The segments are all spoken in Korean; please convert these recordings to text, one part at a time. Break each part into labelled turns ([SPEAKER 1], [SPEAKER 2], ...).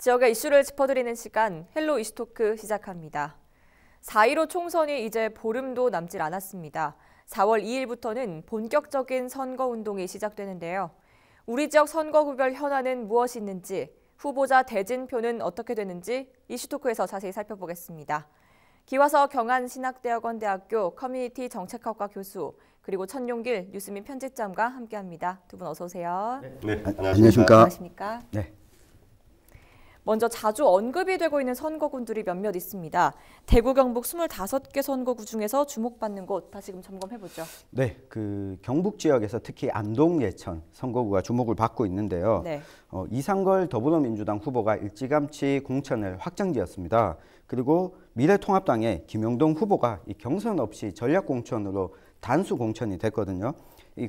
[SPEAKER 1] 지역의 이슈를 짚어드리는 시간 헬로 이슈토크 시작합니다. 4.15 총선이 이제 보름도 남질 않았습니다. 4월 2일부터는 본격적인 선거운동이 시작되는데요. 우리 지역 선거구별 현안은 무엇이 있는지, 후보자 대진표는 어떻게 되는지 이슈토크에서 자세히 살펴보겠습니다. 기와서 경안신학대학원대학교 커뮤니티 정책학과 교수, 그리고 천용길 뉴스민 편집장과 함께합니다. 두 분 어서 오세요.
[SPEAKER 2] 네, 안녕하십니까.
[SPEAKER 1] 안녕하십니까.
[SPEAKER 2] 네.
[SPEAKER 1] 먼저 자주 언급이 되고 있는 선거군들이 몇몇 있습니다. 대구, 경북 25개 선거구 중에서 주목받는 곳 다시금 점검해보죠.
[SPEAKER 2] 네, 경북 지역에서 특히 안동, 예천 선거구가 주목을 받고 있는데요.
[SPEAKER 1] 네.
[SPEAKER 2] 이상걸 더불어민주당 후보가 일찌감치 공천을 확정지었습니다. 그리고 미래통합당의 김영동 후보가 이 경선 없이 전략공천으로 단수 공천이 됐거든요.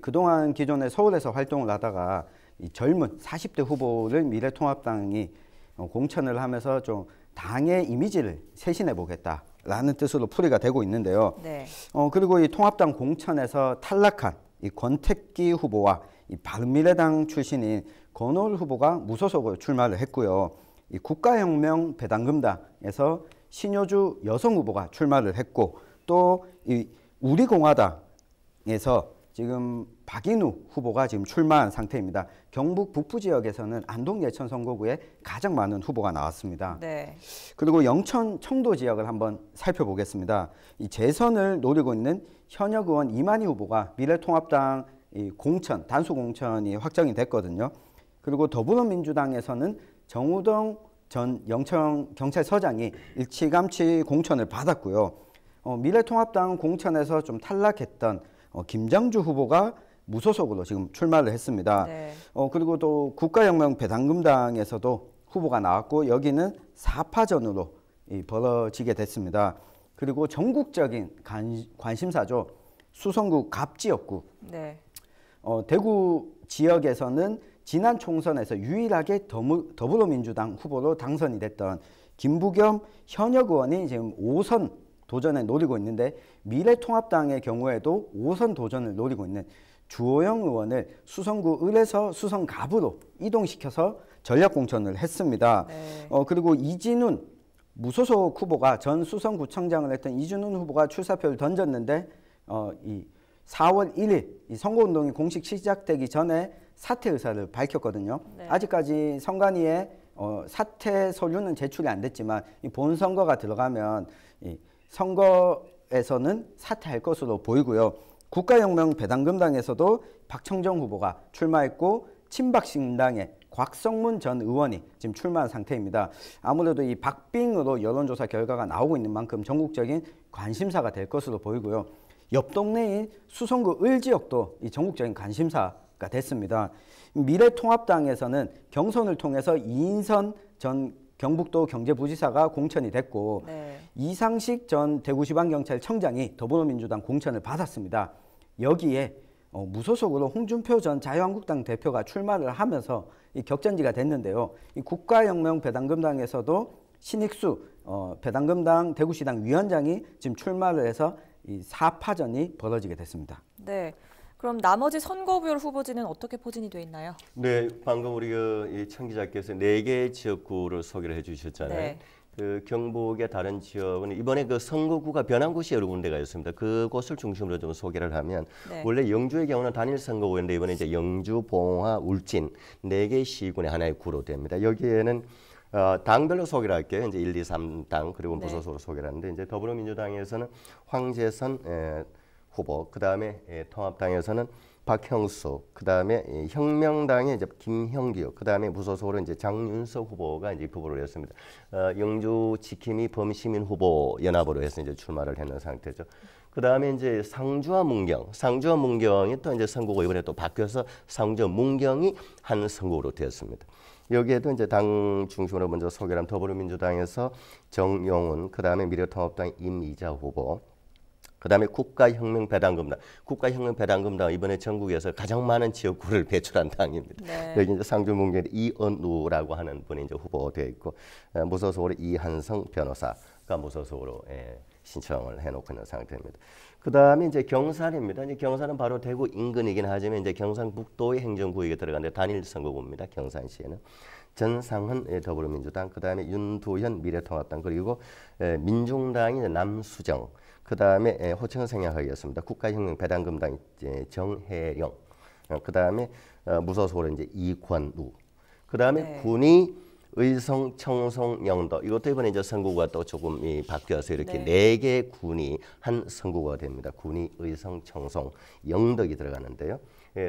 [SPEAKER 2] 그동안 기존에 서울에서 활동을 하다가 이 젊은 40대 후보를 미래통합당이 공천을 하면서 좀 당의 이미지를 쇄신해 보겠다라는 뜻으로 풀이가 되고 있는데요.
[SPEAKER 1] 네.
[SPEAKER 2] 그리고 이 통합당 공천에서 탈락한 이 권택기 후보와 이 바른미래당 출신인 권오을 후보가 무소속으로 출마를 했고요. 이 국가혁명 배당금당에서 신효주 여성 후보가 출마를 했고, 또 이 우리공화당에서 지금 박인우 후보가 지금 출마한 상태입니다. 경북 북부 지역에서는 안동 예천 선거구에 가장 많은 후보가 나왔습니다.
[SPEAKER 1] 네.
[SPEAKER 2] 그리고 영천 청도 지역을 한번 살펴보겠습니다. 이 재선을 노리고 있는 현역 의원 이만희 후보가 미래통합당 공천, 단수 공천이 확정이 됐거든요. 그리고 더불어민주당에서는 정우동 전 영천 경찰서장이 일찌감치 공천을 받았고요. 미래통합당 공천에서 좀 탈락했던 김장주 후보가 무소속으로 지금 출마를 했습니다.
[SPEAKER 1] 네.
[SPEAKER 2] 그리고 또 국가혁명 배당금당에서도 후보가 나왔고, 여기는 4파전으로 벌어지게 됐습니다. 그리고 전국적인 관심사죠. 수성구 갑지역구.
[SPEAKER 1] 네.
[SPEAKER 2] 대구 지역에서는 지난 총선에서 유일하게 더불어민주당 후보로 당선이 됐던 김부겸 현역 의원이 지금 5선 도전을 노리고 있는데, 미래통합당의 경우에도 5선 도전을 노리고 있는 주호영 의원을 수성구 을에서 수성갑으로 이동시켜서 전략공천을 했습니다.
[SPEAKER 1] 네.
[SPEAKER 2] 그리고 이진훈 무소속 후보가 전 수성구청장을 했던 이진훈 후보가 출사표를 던졌는데, 이 4월 1일 이 선거운동이 공식 시작되기 전에 사퇴 의사를 밝혔거든요.
[SPEAKER 1] 네.
[SPEAKER 2] 아직까지 선관위에 사퇴 서류는 제출이 안 됐지만, 이 본선거가 들어가면 이 선거에서는 사퇴할 것으로 보이고요. 국가혁명 배당금당에서도 박청정 후보가 출마했고, 친박신당의 곽성문 전 의원이 지금 출마한 상태입니다. 아무래도 이 박빙으로 여론조사 결과가 나오고 있는 만큼 전국적인 관심사가 될 것으로 보이고요. 옆 동네인 수성구 을 지역도 이 전국적인 관심사가 됐습니다. 미래통합당에서는 경선을 통해서 이인선 전 경북도 경제부지사가 공천이 됐고,
[SPEAKER 1] 네.
[SPEAKER 2] 이상식 전 대구지방경찰청장이 더불어민주당 공천을 받았습니다. 여기에 무소속으로 홍준표 전 자유한국당 대표가 출마를 하면서 이 격전지가 됐는데요. 이 국가혁명 배당금당에서도 신익수 배당금당 대구시당 위원장이 지금 출마를 해서 이 4파전이 벌어지게 됐습니다.
[SPEAKER 1] 네. 그럼 나머지 선거구별 후보지는 어떻게 포진이 돼 있나요?
[SPEAKER 3] 네, 방금 우리 천 기자께서 4개 지역구를 소개를 해주셨잖아요.
[SPEAKER 1] 네.
[SPEAKER 3] 경북의 다른 지역은 이번에 선거구가 변한 곳이 여러 군데가 있습니다. 그곳을 중심으로 좀 소개를 하면,
[SPEAKER 1] 네.
[SPEAKER 3] 원래 영주의 경우는 단일 선거구였는데 이번에 이제 영주, 봉화, 울진 4개 시군의 하나의 구로 됩니다. 여기에는 당별로 소개를 할게요. 이제 1, 2, 3당 그리고
[SPEAKER 1] 네.
[SPEAKER 3] 무소속으로 소개를 하는데, 이제 더불어민주당에서는 황재선 후보, 그 다음에 통합당에서는 박형수, 그 다음에 혁명당의 이제 김형규, 그 다음에 무소속으로 이제 장윤석 후보가 이제 후보를 했습니다. 영주 지킴이 범시민 후보 연합으로 해서 이제 출마를 했는 상태죠. 그 다음에 이제 상주와 문경이 또 이제 선거구 이번에 또 바뀌어서 상주와 문경이 한 선거구로 되었습니다. 여기에도 이제 당 중심으로 먼저 소개를 한 더불어민주당에서 정용훈, 그 다음에 미래통합당 임이자 후보, 그 다음에 국가혁명 배당금당 이번에 전국에서 가장 많은 지역구를 배출한 당입니다.
[SPEAKER 1] 네.
[SPEAKER 3] 여기 이제 상주 문경에 이은우라고 하는 분이 이제 후보되어 있고, 무소속으로 이한성 변호사가 무소속으로 신청을 해놓고 있는 상태입니다. 그 다음에 이제 경산입니다. 이제 경산은 바로 대구 인근이긴 하지만 이제 경상북도의 행정구역에 들어가는데 단일 선거구입니다. 경산시에는. 전상헌 더불어민주당, 그다음에 윤두현 미래통합당, 그리고 민중당이 남수정, 그다음에 호칭은 생략하겠습니다. 국가혁명배당금당 정혜영, 그다음에 무소속으로 이제 이권우, 그다음에
[SPEAKER 1] 네.
[SPEAKER 3] 군이 의성, 청송, 영도, 이것도 이번에 이제 선거구가 또 조금 바뀌어서 이렇게 네 개 군이 한 선거구가 됩니다. 군이 의성, 청송, 영덕이 들어가는데요.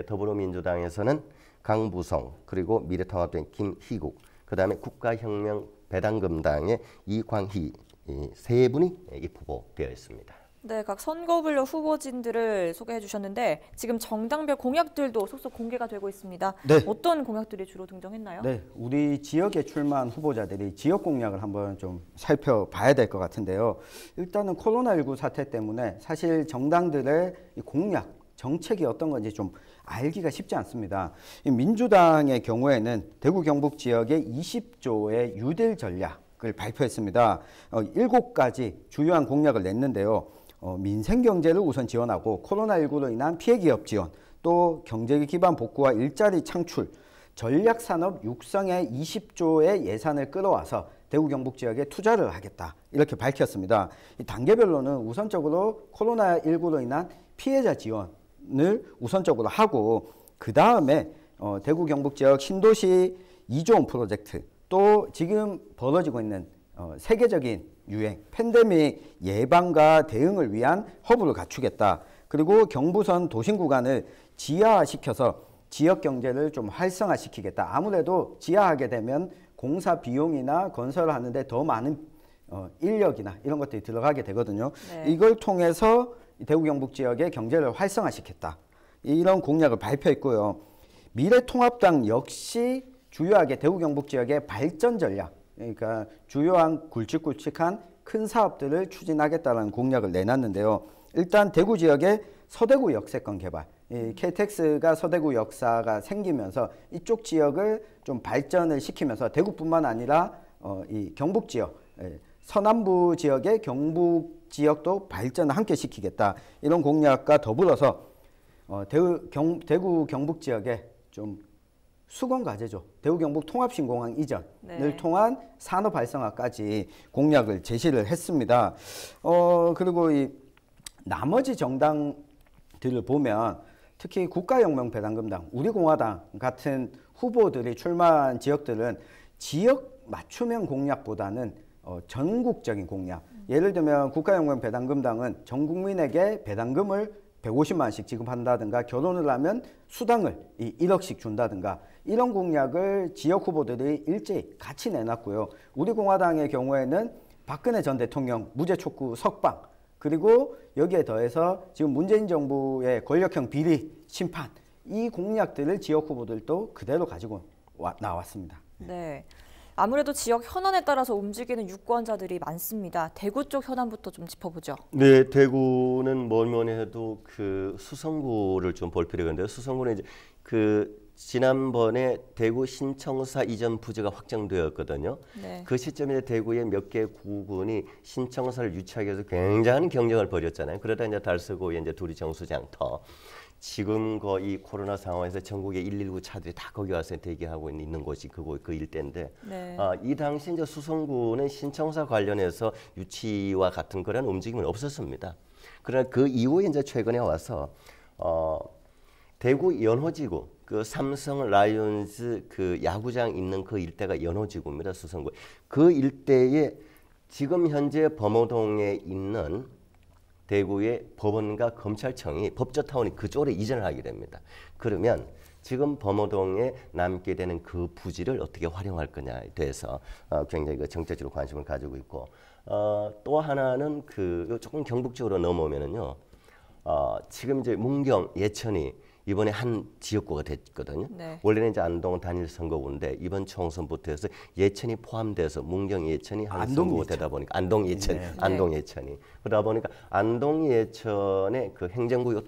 [SPEAKER 3] 더불어민주당에서는 강부성, 그리고 미래통합당 김희국, 그다음에 국가혁명배당금당의 이광희, 이 세 분이 후보되어 있습니다.
[SPEAKER 1] 네, 각 선거블록 후보진들을 소개해 주셨는데 지금 정당별 공약들도 속속 공개가 되고 있습니다.
[SPEAKER 2] 네.
[SPEAKER 1] 어떤 공약들이 주로 등장했나요?
[SPEAKER 2] 네, 우리 지역에 출마한 후보자들이 지역 공약을 한번 좀 살펴봐야 될 것 같은데요. 일단은 코로나19 사태 때문에 사실 정당들의 이 공약, 정책이 어떤 건지 좀 알기가 쉽지 않습니다. 이 민주당의 경우에는 대구 경북 지역의 20조의 뉴딜 전략을 발표했습니다. 7가지 주요한 공약을 냈는데요. 민생 경제를 우선 지원하고 코로나19로 인한 피해 기업 지원, 또 경제 기반 복구와 일자리 창출, 전략 산업 육성에 20조의 예산을 끌어와서 대구 경북 지역에 투자를 하겠다, 이렇게 밝혔습니다. 이 단계별로는 우선적으로 코로나19로 인한 피해자 지원을 우선적으로 하고, 그 다음에 대구 경북 지역 신도시 2조 프로젝트, 또 지금 벌어지고 있는 세계적인 유행, 팬데믹 예방과 대응을 위한 허브를 갖추겠다. 그리고 경부선 도심 구간을 지하화시켜서 지역 경제를 좀 활성화시키겠다. 아무래도 지하하게 되면 공사 비용이나 건설을 하는데 더 많은 인력이나 이런 것들이 들어가게 되거든요.
[SPEAKER 1] 네.
[SPEAKER 2] 이걸 통해서 대구 경북 지역의 경제를 활성화시켰다, 이런 공약을 발표했고요. 미래통합당 역시 주요하게 대구 경북 지역의 발전 전략, 그러니까 주요한 굵직굵직한 큰 사업들을 추진하겠다는 공약을 내놨는데요. 일단 대구 지역의 서대구 역세권 개발, 이 KTX가 서대구 역사가 생기면서 이쪽 지역을 좀 발전을 시키면서 대구뿐만 아니라 이 경북 지역, 서남부 지역의 경북 지역도 발전을 함께 시키겠다, 이런 공약과 더불어서 대구 경북 지역에 좀 수건 과제죠. 대구 경북 통합신공항 이전을 통한 산업 활성화까지 공약을 제시를 했습니다. 그리고 이 나머지 정당들을 보면 특히 국가혁명배당금당, 우리공화당 같은 후보들이 출마한 지역들은 지역 맞춤형 공약보다는 전국적인 공약. 예를 들면 국가혁명배당금당은 전 국민에게 배당금을 150만 원씩 지급한다든가, 결혼을 하면 수당을 1억씩 준다든가, 이런 공약을 지역 후보들이 일제히 같이 내놨고요. 우리공화당의 경우에는 박근혜 전 대통령 무죄 촉구 석방, 그리고 여기에 더해서 지금 문재인 정부의 권력형 비리 심판, 이 공약들을 지역 후보들도 그대로 가지고 나왔습니다.
[SPEAKER 1] 네. 아무래도 지역 현안에 따라서 움직이는 유권자들이 많습니다. 대구 쪽 현안부터 좀 짚어보죠.
[SPEAKER 3] 네, 대구는 뭐니 해도 그 수성구를 좀 볼 필요가 있는데요. 수성구는 이제 지난번에 대구 신청사 이전 부지가 확정되었거든요.
[SPEAKER 1] 네.
[SPEAKER 3] 그 시점에 대구의 몇 개 구군이 신청사를 유치하기 위해서 굉장한 경쟁을 벌였잖아요. 그러다 이제 달서구에 이제 둘이 정수장터. 지금 이 코로나 상황에서 전국의 119 차들이 다 거기 와서 대기하고 있는 곳이 그 일대인데,
[SPEAKER 1] 네.
[SPEAKER 3] 이 당시 이제 수성구는 신청사 관련해서 유치와 같은 그런 움직임은 없었습니다. 그러나 그 이후에 이제 최근에 와서 대구 연호지구, 그 삼성 라이온즈 그 야구장 있는 그 일대가 연호지구입니다. 수성구. 그 일대에 지금 현재 범어동에 있는 대구의 법원과 검찰청이 법조타운이 그쪽으로 이전을 하게 됩니다. 그러면 지금 범어동에 남게 되는 그 부지를 어떻게 활용할 거냐에 대해서 굉장히 정책적으로 관심을 가지고 있고, 또 하나는 조금 경북 쪽으로 넘어오면은요, 지금 이제 문경, 예천이 이번에 한 지역구가 됐거든요.
[SPEAKER 1] 네.
[SPEAKER 3] 원래는 이제 안동 단일 선거구인데 이번 총선부터 해서 예천이 포함돼서 문경, 예천이 한 선거구가 되다 보니까 안동, 예천,
[SPEAKER 2] 네.
[SPEAKER 3] 안동, 예천이 그러다 보니까 안동, 예천의 그 행정구역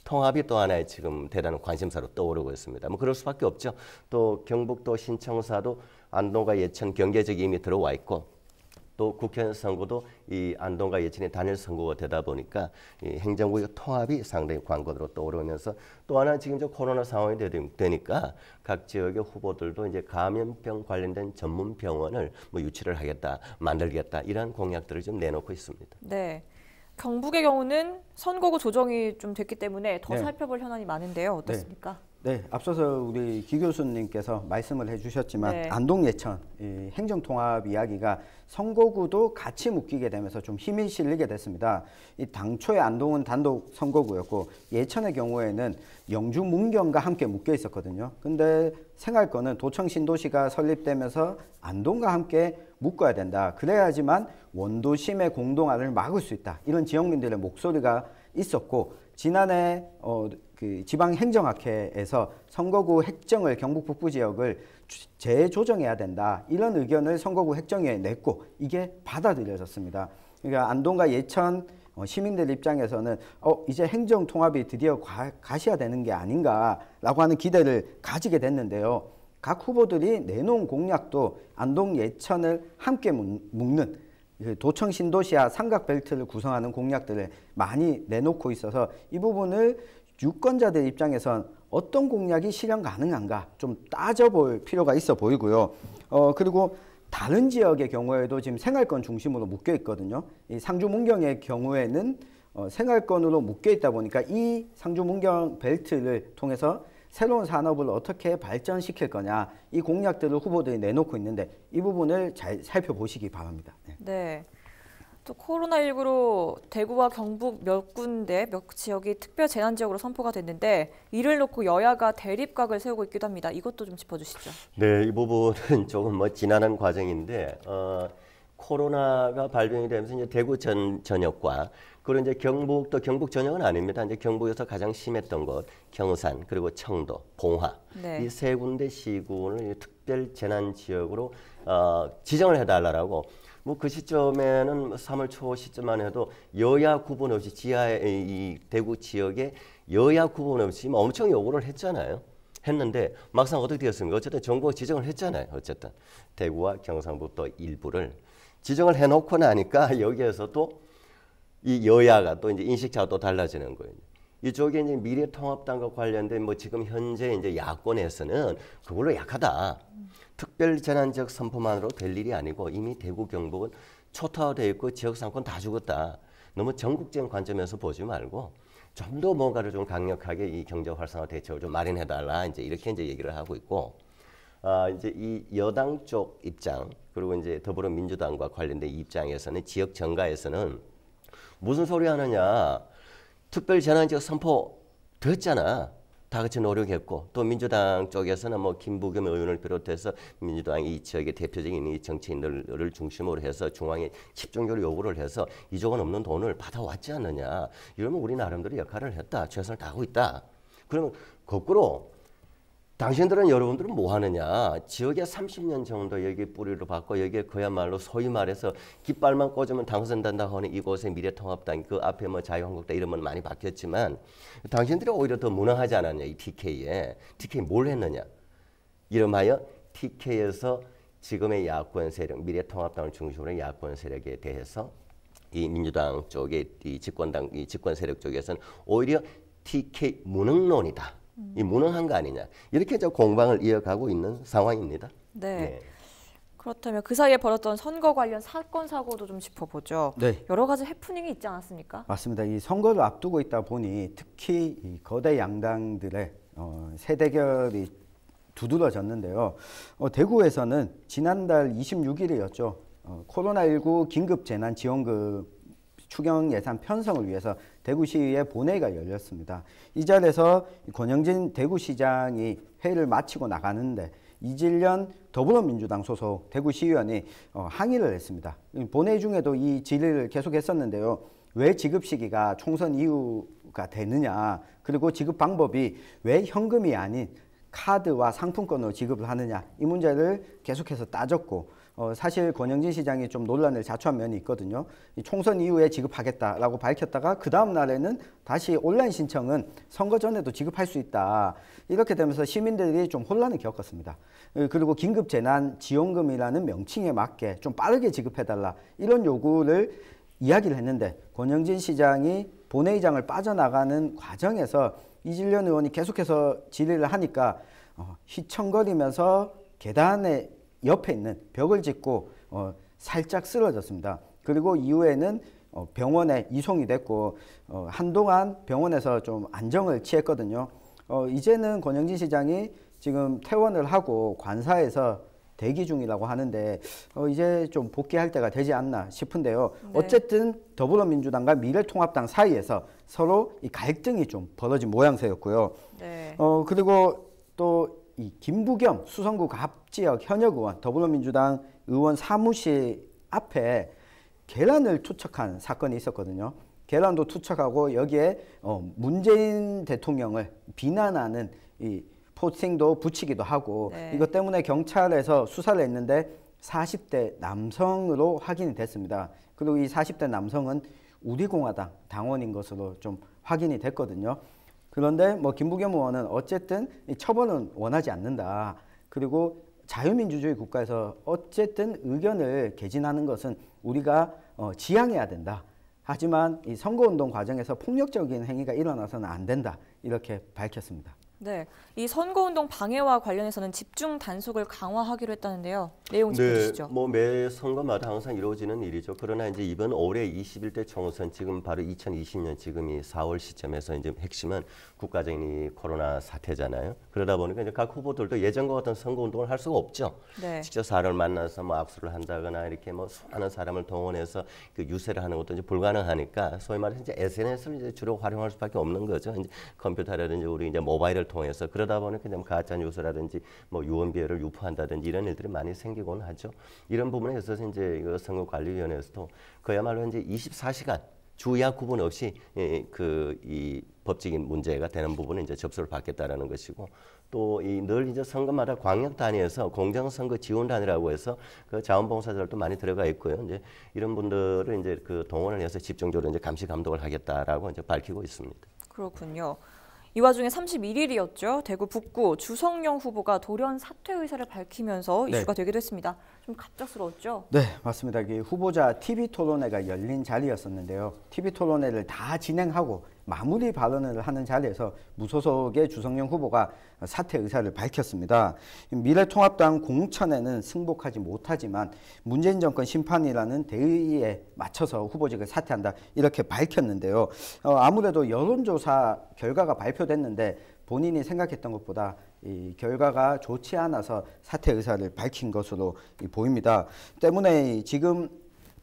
[SPEAKER 3] 통합이 또 하나의 지금 대단한 관심사로 떠오르고 있습니다. 뭐 그럴 수밖에 없죠. 또 경북도 신청사도 안동과 예천 경계지역이 이미 들어와 있고, 또 국회의원 선거도 이 안동과 예천이 단일 선거가 되다 보니까 이 행정구역 통합이 상당히 관건으로 떠오르면서 또 하나 지금 저 코로나 상황이 되니까 각 지역의 후보들도 이제 감염병 관련된 전문 병원을 뭐 유치를 하겠다, 만들겠다 이런 공약들을 좀 내놓고 있습니다.
[SPEAKER 1] 네. 경북의 경우는 선거구 조정이 좀 됐기 때문에 더
[SPEAKER 2] 네.
[SPEAKER 1] 살펴볼 현안이 많은데요. 어떻습니까?
[SPEAKER 2] 네, 앞서서 우리 기 교수님께서 말씀을 해주셨지만
[SPEAKER 1] 네.
[SPEAKER 2] 안동 예천 이 행정통합 이야기가 선거구도 같이 묶이게 되면서 좀 힘이 실리게 됐습니다. 이 당초에 안동은 단독 선거구였고 예천의 경우에는 영주 문경과 함께 묶여 있었거든요. 근데 생활권은 도청 신도시가 설립되면서 안동과 함께 묶어야 된다. 그래야지만 원도심의 공동화를 막을 수 있다. 이런 지역민들의 목소리가 있었고 지난해 그 지방행정학회에서 선거구 획정을 경북 북부 지역을 재조정해야 된다. 이런 의견을 선거구 획정에 냈고 이게 받아들여졌습니다. 그러니까 안동과 예천 시민들 입장에서는 이제 행정통합이 드디어 가셔야 되는 게 아닌가라고 하는 기대를 가지게 됐는데요. 각 후보들이 내놓은 공약도 안동 예천을 함께 묶는 도청 신도시와 삼각벨트를 구성하는 공약들을 많이 내놓고 있어서 이 부분을 유권자들 입장에선 어떤 공약이 실현 가능한가 좀 따져볼 필요가 있어 보이고요. 그리고 다른 지역의 경우에도 지금 생활권 중심으로 묶여 있거든요. 이 상주 문경의 경우에는 생활권으로 묶여 있다 보니까 이 상주 문경 벨트를 통해서 새로운 산업을 어떻게 발전시킬 거냐 이 공약들을 후보들이 내놓고 있는데 이 부분을 잘 살펴보시기 바랍니다.
[SPEAKER 1] 네. 또 코로나19로 대구와 경북 몇 군데, 몇 지역이 특별 재난 지역으로 선포가 됐는데 이를 놓고 여야가 대립각을 세우고 있기도 합니다. 이것도 좀 짚어주시죠.
[SPEAKER 3] 네, 이 부분은 조금 뭐 지난한 과정인데 코로나가 발병이 되면서 이제 대구 전역과 그리고 이제 경북도 경북 전역은 아닙니다. 이제 경북에서 가장 심했던 곳 경산 그리고 청도, 봉화
[SPEAKER 1] 네.
[SPEAKER 3] 이 세 군데 시군을 특별 재난 지역으로 지정을 해달라고. 뭐 그 시점에는 3월 초 시점만 해도 여야 구분 없이 지하의 이 대구 지역에 여야 구분 없이 엄청 요구를 했잖아요. 했는데 막상 어떻게 되었습니까? 어쨌든 정부가 지정을 했잖아요. 어쨌든 대구와 경상북 또 일부를 지정을 해놓고 나니까 여기에서 또 이 여야가 또 이제 인식차가 또 달라지는 거예요. 이쪽에 이제 미래통합당과 관련된 뭐 지금 현재 이제 야권에서는 그걸로 약하다. 특별 재난지역 선포만으로 될 일이 아니고 이미 대구 경북은 초토화되어 있고 지역 상권 다 죽었다. 너무 전국적인 관점에서 보지 말고 좀 더 뭔가를 좀 강력하게 이 경제 활성화 대책을 좀 마련해달라. 이제 이렇게 이제 얘기를 하고 있고, 이제 이 여당 쪽 입장 그리고 이제 더불어민주당과 관련된 입장에서는 지역 정가에서는 무슨 소리 하느냐. 특별 재난지역 선포 됐잖아. 다 같이 노력했고 또 민주당 쪽에서는 뭐 김부겸 의원을 비롯해서 민주당 이 지역의 대표적인 이 정치인들을 중심으로 해서 중앙에 집중적으로 요구를 해서 이조건 없는 돈을 받아왔지 않느냐. 이러면 우리 나름대로 역할을 했다. 최선을 다하고 있다. 그러면 거꾸로 당신들은 여러분들은 뭐 하느냐. 지역에 30년 정도 여기 뿌리를 받고 여기에 그야말로 소위 말해서 깃발만 꽂으면 당선된다 하는 이곳의 미래통합당 그 앞에 뭐 자유한국당 이름은 많이 바뀌었지만 당신들이 오히려 더 무능하지 않았냐. 이 TK에. TK 뭘 했느냐. 이름하여 TK에서 지금의 야권 세력 미래통합당을 중심으로 야권 세력에 대해서 이 민주당 쪽의 이 집권당 이 집권 세력 쪽에서는 오히려 TK 무능론이다. 이 무능한 거 아니냐. 이렇게 이제 공방을 이어가고 있는 상황입니다.
[SPEAKER 1] 네.
[SPEAKER 3] 네.
[SPEAKER 1] 그렇다면 그 사이에 벌었던 선거 관련 사건 사고도 좀 짚어보죠.
[SPEAKER 2] 네.
[SPEAKER 1] 여러 가지 해프닝이 있지 않았습니까?
[SPEAKER 2] 맞습니다. 이 선거를 앞두고 있다 보니 특히 이 거대 양당들의 세대결이 두드러졌는데요. 대구에서는 지난달 26일이었죠. 코로나19 긴급재난지원금 추경 예산 편성을 위해서 대구시의 본회의가 열렸습니다. 이 자리에서 권영진 대구시장이 회의를 마치고 나가는데 이질련 더불어민주당 소속 대구시의원이 항의를 했습니다. 본회의 중에도 이 질의를 계속했었는데요. 왜 지급 시기가 총선 이후가 되느냐, 그리고 지급 방법이 왜 현금이 아닌 카드와 상품권으로 지급을 하느냐, 이 문제를 계속해서 따졌고 사실 권영진 시장이 좀 논란을 자초한 면이 있거든요. 이 총선 이후에 지급하겠다라고 밝혔다가 그 다음 날에는 다시 온라인 신청은 선거 전에도 지급할 수 있다. 이렇게 되면서 시민들이 좀 혼란을 겪었습니다. 그리고 긴급재난지원금이라는 명칭에 맞게 좀 빠르게 지급해달라 이런 요구를 이야기를 했는데 권영진 시장이 본회의장을 빠져나가는 과정에서 이질련 의원이 계속해서 질의를 하니까 휘청거리면서 계단에 옆에 있는 벽을 짚고 살짝 쓰러졌습니다. 그리고 이후에는 병원에 이송이 됐고 한동안 병원에서 좀 안정을 취했거든요. 이제는 권영진 시장이 지금 퇴원을 하고 관사에서 대기 중이라고 하는데 이제 좀 복귀할 때가 되지 않나 싶은데요.
[SPEAKER 1] 네.
[SPEAKER 2] 어쨌든 더불어민주당과 미래통합당 사이에서 서로 이 갈등이 좀 벌어진 모양새였고요.
[SPEAKER 1] 네.
[SPEAKER 2] 그리고 또 이 김부겸 수성구 갑지역 현역 의원 더불어민주당 의원 사무실 앞에 계란을 투척한 사건이 있었거든요. 계란도 투척하고 여기에 문재인 대통령을 비난하는 이 포스팅도 붙이기도 하고
[SPEAKER 1] 네.
[SPEAKER 2] 이것 때문에 경찰에서 수사를 했는데 40대 남성으로 확인이 됐습니다. 그리고 이 40대 남성은 우리공화당 당원인 것으로 좀 확인이 됐거든요. 그런데 뭐 김부겸 의원은 어쨌든 이 처벌은 원하지 않는다. 그리고 자유민주주의 국가에서 어쨌든 의견을 개진하는 것은 우리가 지향해야 된다. 하지만 이 선거운동 과정에서 폭력적인 행위가 일어나서는 안 된다. 이렇게 밝혔습니다.
[SPEAKER 1] 네, 이 선거운동 방해와 관련해서는 집중 단속을 강화하기로 했다는데요. 내용 짚어주시죠.
[SPEAKER 3] 네, 뭐 매 선거마다 항상 이루어지는 일이죠. 그러나 이제 이번 올해 21대 총선 지금 바로 2020년 지금이 4월 시점에서 이제 핵심은 국가적인 이 코로나 사태잖아요. 그러다 보니까 이제 각 후보들도 예전과 같은 선거운동을 할 수가 없죠.
[SPEAKER 1] 네.
[SPEAKER 3] 직접 사람을 만나서 뭐 악수를 한다거나 이렇게 뭐 수많은 사람을 동원해서 그 유세를 하는 것도 이제 불가능하니까 소위 말해서 이제 SNS를 이제 주로 활용할 수밖에 없는 거죠. 이제 컴퓨터라든지 우리 이제 모바일을 통해서 그러다 보니까 좀 가짜 뉴스라든지 뭐 유언비어를 유포한다든지 이런 일들이 많이 생기곤 하죠. 이런 부분에 있어서 이제 그 선거관리위원회에서도 그야말로 이제 24시간 주의학 구분 없이 이 법적인 문제가 되는 부분은 이제 접수를 받겠다라는 것이고 또 이 늘 이제 선거마다 광역 단위에서 공정선거 지원단이라고 해서 그 자원봉사자들도 많이 들어가 있고요. 이제 이런 분들을 이제 그 동원을 해서 집중적으로 이제 감시 감독을 하겠다라고 이제 밝히고 있습니다.
[SPEAKER 1] 그렇군요. 이 와중에 31일이었죠. 대구 북구 주성영 후보가 돌연 사퇴 의사를 밝히면서 이슈가 되기도 했습니다. 좀 갑작스러웠죠?
[SPEAKER 2] 네, 맞습니다. 후보자 TV토론회가 열린 자리였었는데요. TV토론회를 다 진행하고 마무리 발언을 하는 자리에서 무소속의 주성영 후보가 사퇴 의사를 밝혔습니다. 미래통합당 공천에는 승복하지 못하지만 문재인 정권 심판이라는 대의에 맞춰서 후보직을 사퇴한다 이렇게 밝혔는데요. 아무래도 여론조사 결과가 발표됐는데 본인이 생각했던 것보다 이 결과가 좋지 않아서 사퇴 의사를 밝힌 것으로 보입니다. 때문에 지금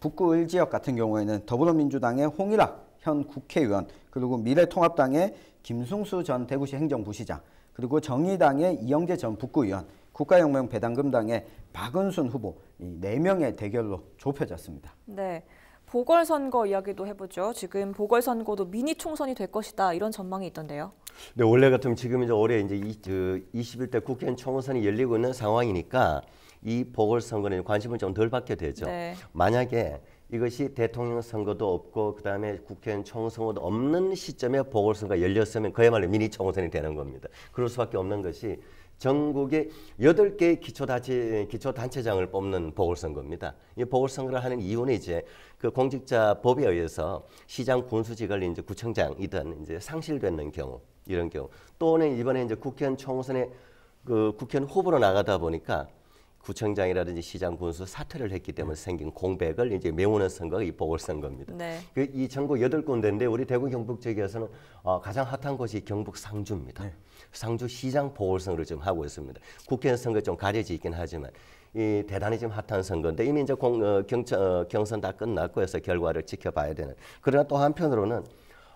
[SPEAKER 2] 북구 1지역 같은 경우에는 더불어민주당의 홍일학 현 국회의원 그리고 미래통합당의 김승수 전 대구시 행정부시장 그리고 정의당의 이영재 전 북구의원 국가혁명 배당금당의 박은순 후보 이 4명의 대결로 좁혀졌습니다.
[SPEAKER 1] 네. 보궐선거 이야기도 해보죠. 지금 보궐선거도 미니 총선이 될 것이다 이런 전망이 있던데요.
[SPEAKER 3] 네, 원래 같으면 지금 이제 올해 이제 21대 국회의원 총선이 열리고 있는 상황이니까 이 보궐선거는 관심을 좀 덜 받게 되죠.
[SPEAKER 1] 네.
[SPEAKER 3] 만약에 이것이 대통령 선거도 없고 그다음에 국회의원 총선도 없는 시점에 보궐선거가 열렸으면 그야말로 미니 총선이 되는 겁니다. 그럴 수밖에 없는 것이 전국에 8개의 기초단체장을 뽑는 보궐선거입니다. 이 보궐선거를 하는 이유는 이제 그 공직자법에 의해서 시장 군수직을 이제 구청장이든 이제 상실되는 경우 이런 경우 또는 이번에 이제 국회의원 총선에 그 국회의원 후보로 나가다 보니까 구청장이라든지 시장 군수 사퇴를 했기 때문에 생긴 공백을 이제 메우는 선거가 이 보궐선거입니다.
[SPEAKER 1] 네.
[SPEAKER 3] 이 전국 8군데인데 우리 대구 경북 지역에서는 가장 핫한 곳이 경북 상주입니다. 네. 상주 시장 보궐선거를 지금 하고 있습니다. 국회의원 선거 좀 가려져 있긴 하지만 이 대단히 지금 핫한 선거인데 이미 이제 경선 다 끝났고 해서 결과를 지켜봐야 되는. 그러나 또 한편으로는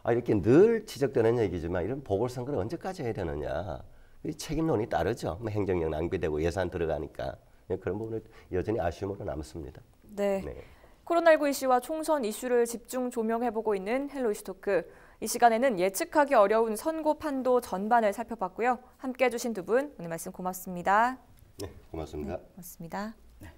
[SPEAKER 3] 이렇게 늘 지적되는 얘기지만 이런 보궐선거를 언제까지 해야 되느냐. 이 책임론이 따르죠. 뭐 행정력 낭비되고 예산 들어가니까. 그런 부분은 여전히 아쉬움으로 남습니다.
[SPEAKER 1] 네.
[SPEAKER 3] 네.
[SPEAKER 1] 코로나19 이슈와 총선 이슈를 집중 조명해보고 있는 헬로 이슈토크. 이 시간에는 예측하기 어려운 선거 판도 전반을 살펴봤고요. 함께해 주신 두 분 오늘 말씀 고맙습니다.
[SPEAKER 3] 네, 고맙습니다.
[SPEAKER 1] 네, 고맙습니다.
[SPEAKER 2] 네.